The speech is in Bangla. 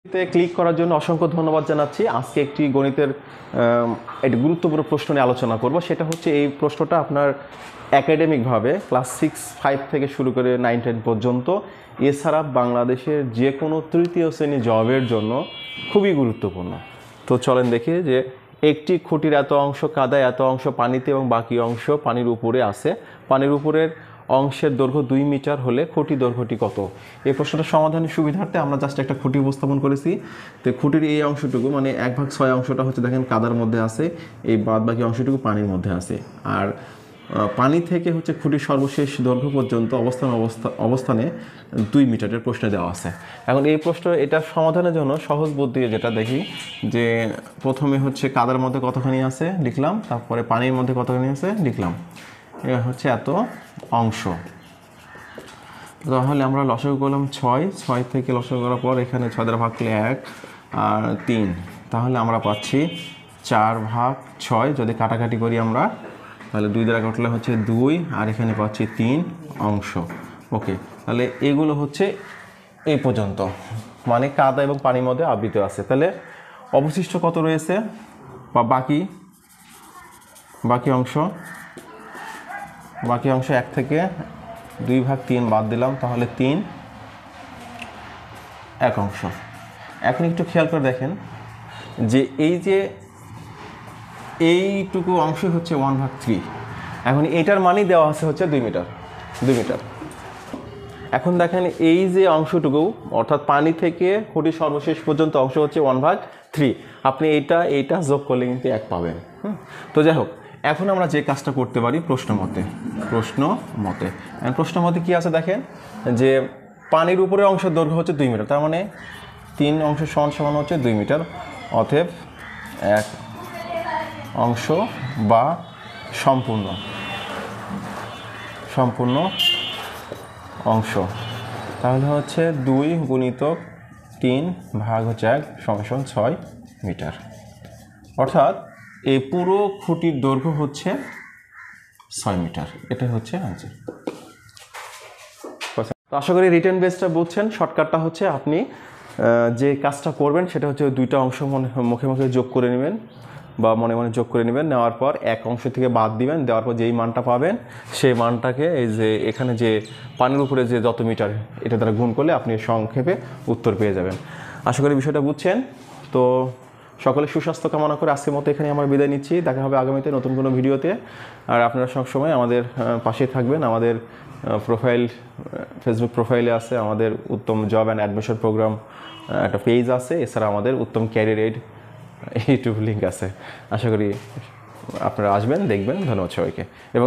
ক্লিক করার জন্য অসংখ্য ধন্যবাদ জানাচ্ছি। আজকে একটি গণিতের একটি গুরুত্বপূর্ণ প্রশ্ন নিয়ে আলোচনা করব। সেটা হচ্ছে এই প্রশ্নটা আপনার একাডেমিকভাবে ক্লাস 6-5 থেকে শুরু করে 9-10 পর্যন্ত, এছাড়া বাংলাদেশের যে কোনো তৃতীয় শ্রেণী জবের জন্য খুবই গুরুত্বপূর্ণ। তো চলেন দেখি যে একটি খুঁটির এত অংশ কাদায়, এত অংশ পানিতে এবং বাকি অংশ পানির উপরে আছে। পানির উপরের অংশের দৈর্ঘ্য 2 মিটার হলে খুঁটি দৈর্ঘ্যটি কত? এই প্রশ্নটা সমাধানের সুবিধার্থে আমরা জাস্ট একটা খুঁটি উপস্থাপন করেছি। তো খুঁটির এই অংশটুকু মানে 1/6 অংশটা হচ্ছে দেখেন কাদার মধ্যে আছে, এই বাদ বাকি অংশটুকু পানির মধ্যে আছে। আর পানি থেকে হচ্ছে খুঁটির সর্বশেষ দৈর্ঘ্য পর্যন্ত অবস্থানে 2 মিটারের প্রশ্ন দেওয়া আছে। এখন এই প্রশ্ন এটা সমাধানের জন্য সহজ বুদ্ধি যেটা দেখি যে প্রথমে হচ্ছে কাদার মধ্যে কতখানি আছে লিখলাম, তারপরে পানির মধ্যে কতখানি আছে লিখলাম, এটা হচ্ছে এত অংশ। তাহলে আমরা লসাগু করলাম 6 থেকে লসাগু করার পর এখানে 6 দ্বারা ভাগ করলে 1 আর 3, তাহলে আমরা পাচ্ছি 4/6। যদি কাটাকাটি করি আমরা তাহলে 2 দ্বারা কাটলে হচ্ছে 2 আর এখানে পাচ্ছি 3 অংশ। ওকে, তাহলে এগুলো হচ্ছে এই পর্যন্ত, মানে কাদা এবং পানির মধ্যে আবৃত আছে। তাহলে অবশিষ্ট কত রয়েছে বা বাকি অংশ 1 থেকে 2/3 বাদ দিলাম, তাহলে 3 1 অংশ। এখন একটু খেয়াল করে দেখেন যে এইটুকু অংশ হচ্ছে 1/3। এখন এটার মানই দেওয়া আছে হচ্ছে 2 মিটার। এখন দেখেন এই যে অংশটুকু অর্থাৎ পানি থেকে খুঁটির সর্বশেষ পর্যন্ত অংশ হচ্ছে 1/3। আপনি এইটা যোগ করলে কিন্তু 1 পাবেন। তো যাই হোক, এখন আমরা যে কাজটা করতে পারি প্রশ্ন মতে কি আছে দেখেন যে পানির উপরে অংশের দৈর্ঘ্য হচ্ছে 2 মিটার, তার মানে 3 অংশ সমান হচ্ছে 2 মিটার। অতএব 1 অংশ বা সম্পূর্ণ অংশ, তাহলে হচ্ছে 2 × 3 ভাগ হচ্ছে 1 = 6 মিটার। অর্থাৎ এই পুরো খুঁটির দৈর্ঘ্য হচ্ছে 6 মিটার। এটাই হচ্ছে আনসার। তো আশা করি রিটেন বেসটা বুঝছেন। শর্টকাটটা হচ্ছে আপনি যে কাজটা করবেন সেটা হচ্ছে 2টা অংশ মুখে যোগ করে নেবেন বা মনে যোগ করে নেবেন। নেওয়ার পর 1 অংশ থেকে বাদ দিবেন, দেওয়ার পর যেই মানটা পাবেন সেই মানটাকে এই যে এখানে যে পানির উপরে যে যত মিটার এটা দ্বারা গুণ করলে আপনি সংক্ষেপে উত্তর পেয়ে যাবেন। আশা করি বিষয়টা বুঝছেন। তো সকলে সুস্বাস্থ্য কামনা করে আজকের মতো এখানে আমরা বিদায় নিচ্ছি। দেখা হবে আগামীতে নতুন কোনো ভিডিওতে। আর আপনারা সবসময় আমাদের পাশে থাকবেন। আমাদের ফেসবুক প্রোফাইলে আছে আমাদের উত্তম জব অ্যান্ড অ্যাডমিশন প্রোগ্রাম একটা পেজ আছে, এছাড়া আমাদের উত্তম ক্যারিয়ার এইড ইউটিউব লিঙ্ক আছে। আশা করি আপনারা আসবেন, দেখবেন। ধন্যবাদ সবাইকে। এবং